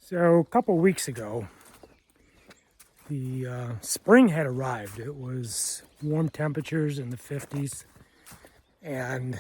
So a couple weeks ago, the spring had arrived. It was warm temperatures in the 50s and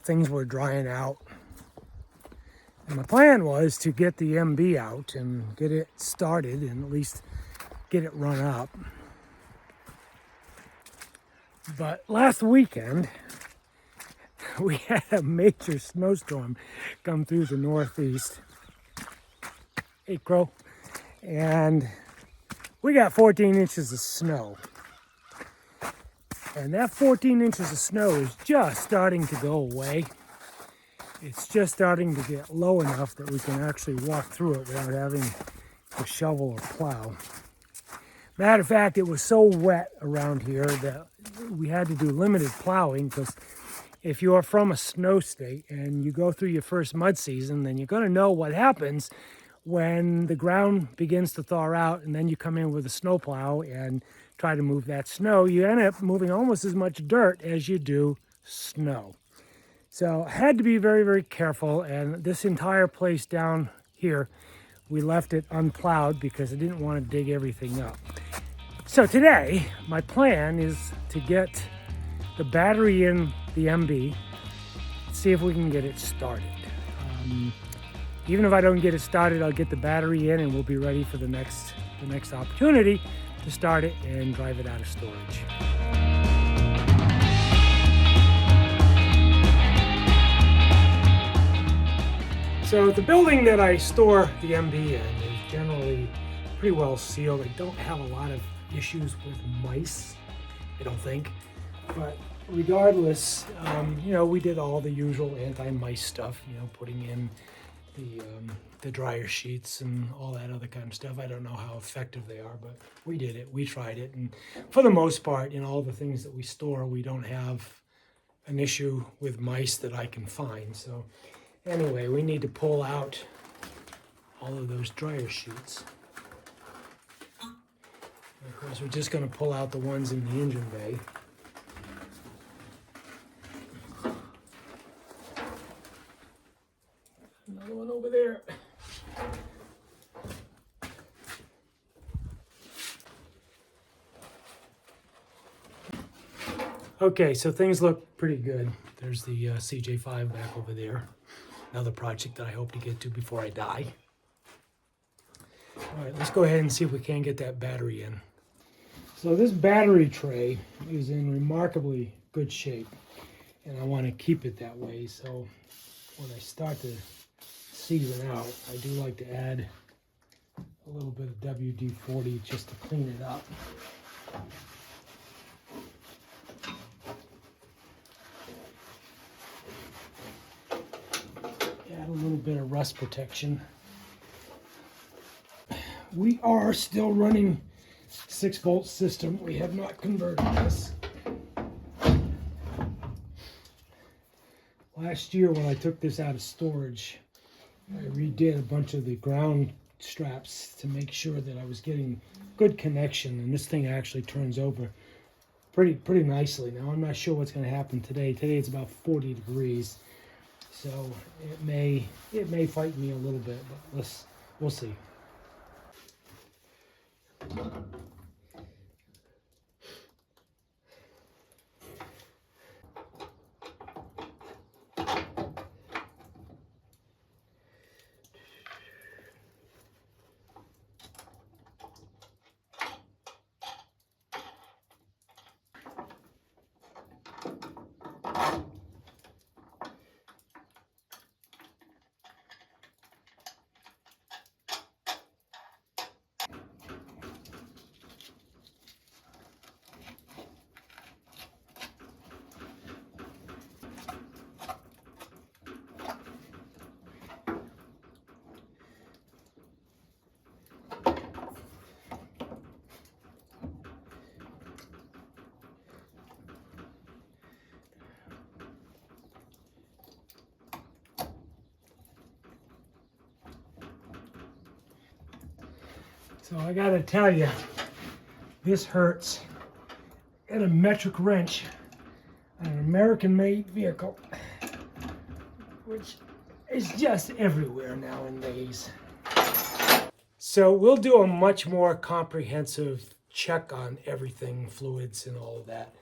things were drying out. And my plan was to get the MB out and get it started and at least get it run up. But last weekend, we had a major snowstorm come through the Northeast. Hey, Crow. And we got 14 inches of snow. And that 14 inches of snow is just starting to go away. It's just starting to get low enough that we can actually walk through it without having to shovel or plow. Matter of fact, it was so wet around here that we had to do limited plowing, because if you are from a snow state and you go through your first mud season, then you're going to know what happens when the ground begins to thaw out and then you come in with a snowplow and try to move that snow. You end up moving almost as much dirt as you do snow. So I had to be very, very careful, and this entire place down here, we left it unplowed because I didn't want to dig everything up. So today, my plan is to get the battery in the MB, see if we can get it started. Even if I don't get it started, I'll get the battery in and we'll be ready for the next opportunity to start it and drive it out of storage. So the building that I store the MB in is generally pretty well sealed. I don't have a lot of issues with mice, I don't think. But regardless, we did all the usual anti-mice stuff, putting in the dryer sheets and all that other kind of stuff. I don't know how effective they are, but we did it. We tried it. And for the most part, in all the things that we store, we don't have an issue with mice that I can find. So anyway, we need to pull out all of those dryer sheets. And of course, we're just going to pull out the ones in the engine bay. Another one over there. Okay, so things look pretty good. There's the CJ5 back over there. Another project that I hope to get to before I die. All right, let's go ahead and see if we can get that battery in. So this battery tray is in remarkably good shape, and I want to keep it that way. So when I start to season out, I do like to add a little bit of WD-40 just to clean it up. Add a little bit of rust protection. We are still running 6-volt system. We have not converted this. Last year when I took this out of storage, I redid a bunch of the ground straps to make sure that I was getting good connection, and this thing actually turns over pretty nicely. Now I'm not sure what's going to happen today. Today it's about 40 degrees, so it may fight me a little bit, but we'll see. So I gotta tell you, this hurts. Got a metric wrench on an American-made vehicle, which is just everywhere nowadays. So we'll do a much more comprehensive check on everything, fluids and all of that,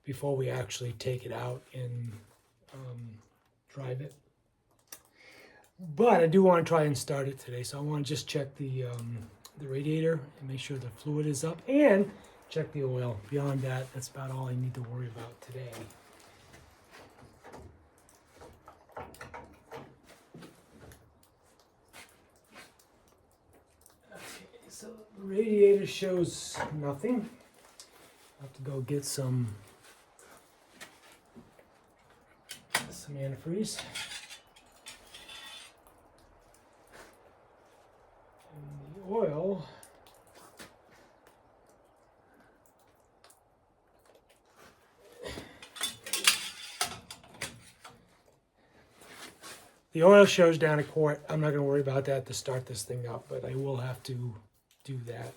before we actually take it out and drive it. But I do want to try and start it today, so I want to just check the radiator and make sure the fluid is up and check the oil. Beyond that, that's about all I need to worry about today. Okay, so the radiator shows nothing. I'll have to go get some antifreeze. And the oil, shows down a quart. I'm not going to worry about that to start this thing up, but I will have to do that.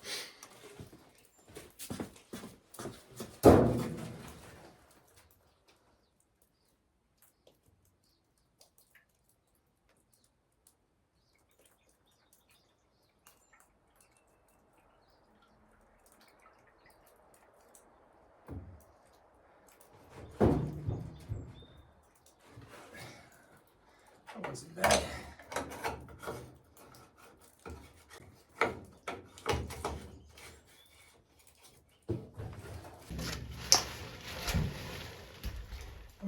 That wasn't bad.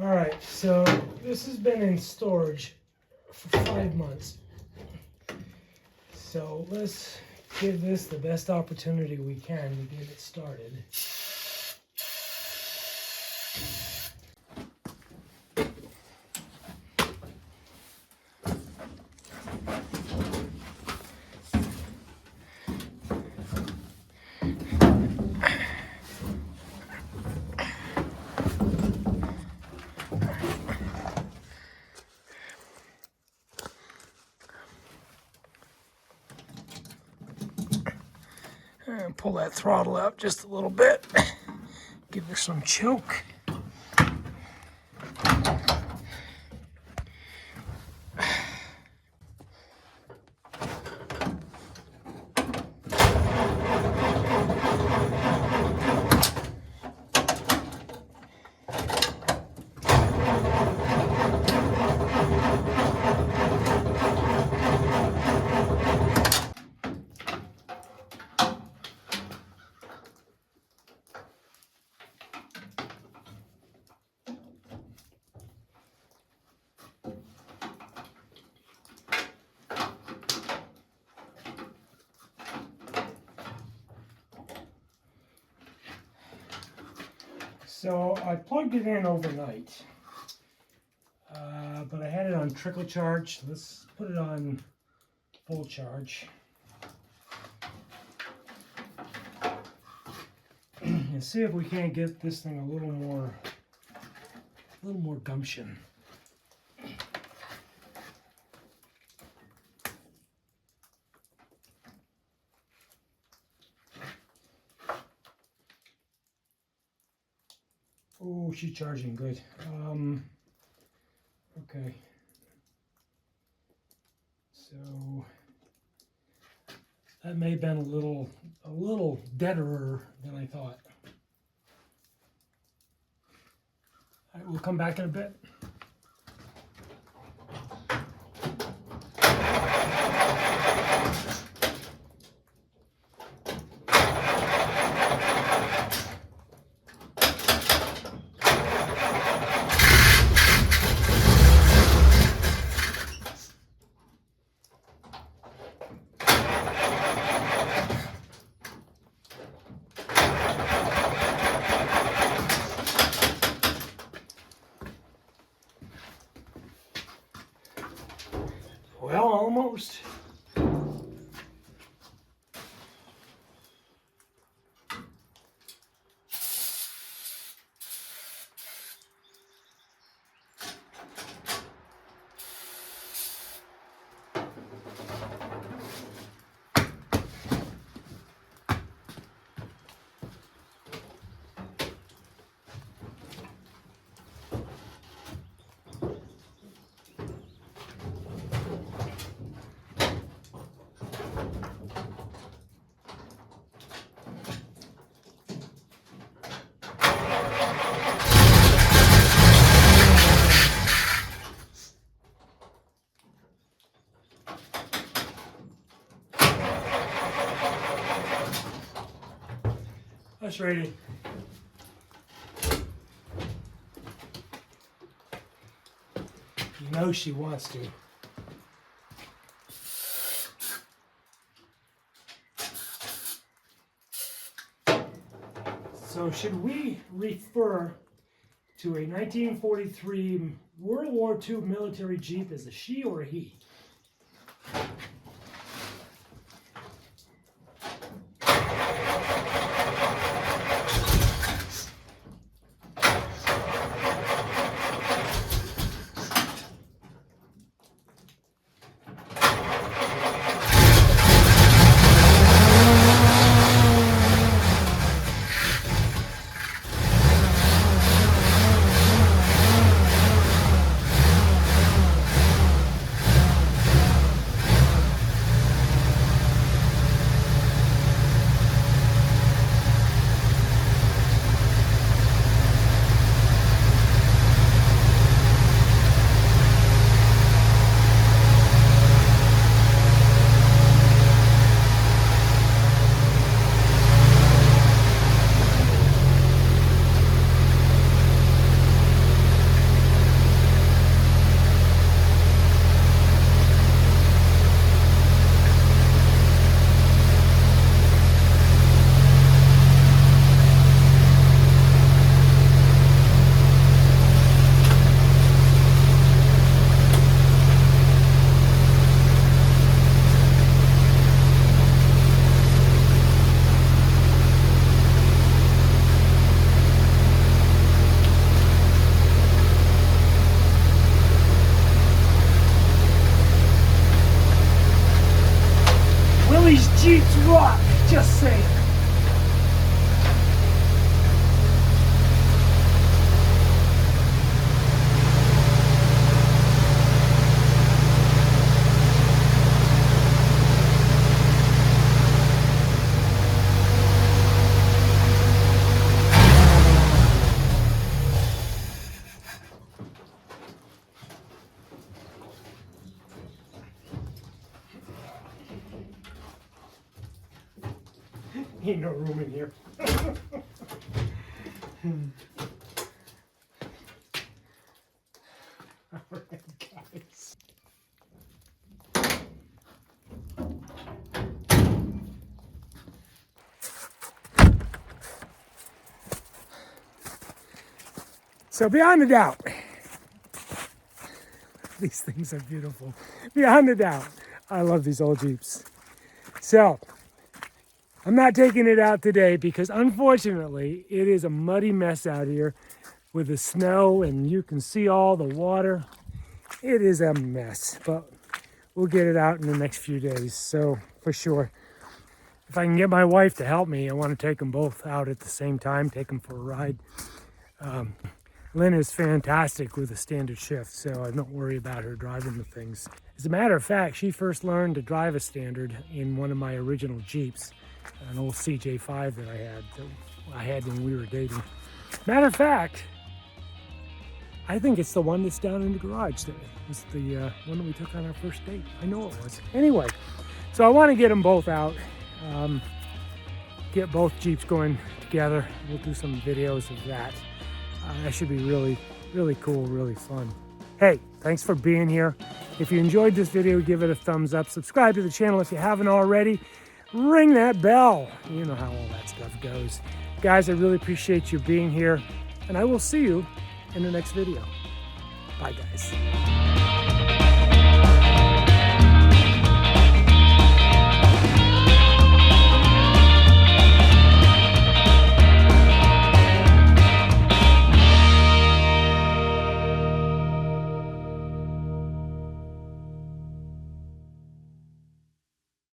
All right, so this has been in storage for 5 months. So let's give this the best opportunity we can to get it started. And pull that throttle up just a little bit. Give her some choke. So I plugged it in overnight, but I had it on trickle charge. Let's put it on full charge and see if we can't get this thing a little more gumption. Oh, she's charging good. Okay. So that may have been a little deader than I thought. All right, we'll come back in a bit. That's right. You know she wants to. So should we refer to a 1943 World War II military Jeep as a she or a he? Willys Jeeps rock, just saying. Ain't no room in here. Alright, guys. So beyond a doubt, these things are beautiful. Beyond a doubt, I love these old Jeeps. So, I'm not taking it out today because unfortunately it is a muddy mess out here with the snow and you can see all the water. It is a mess, but we'll get it out in the next few days. So for sure, if I can get my wife to help me, I want to take them both out at the same time, take them for a ride. Lynn is fantastic with a standard shift, so I don't worry about her driving the things. As a matter of fact, she first learned to drive a standard in one of my original Jeeps, an old CJ5 that I had when we were dating. Matter of fact, I think it's the one that's down in the garage. That was the one that we took on our first date. I know it was. Anyway, so I want to get them both out, get both Jeeps going together. We'll do some videos of that. That should be really, really cool, really fun. Hey, thanks for being here. If you enjoyed this video, give it a thumbs up. Subscribe to the channel if you haven't already. Ring that bell. You know how all that stuff goes. Guys, I really appreciate you being here, and I will see you in the next video. Bye, guys.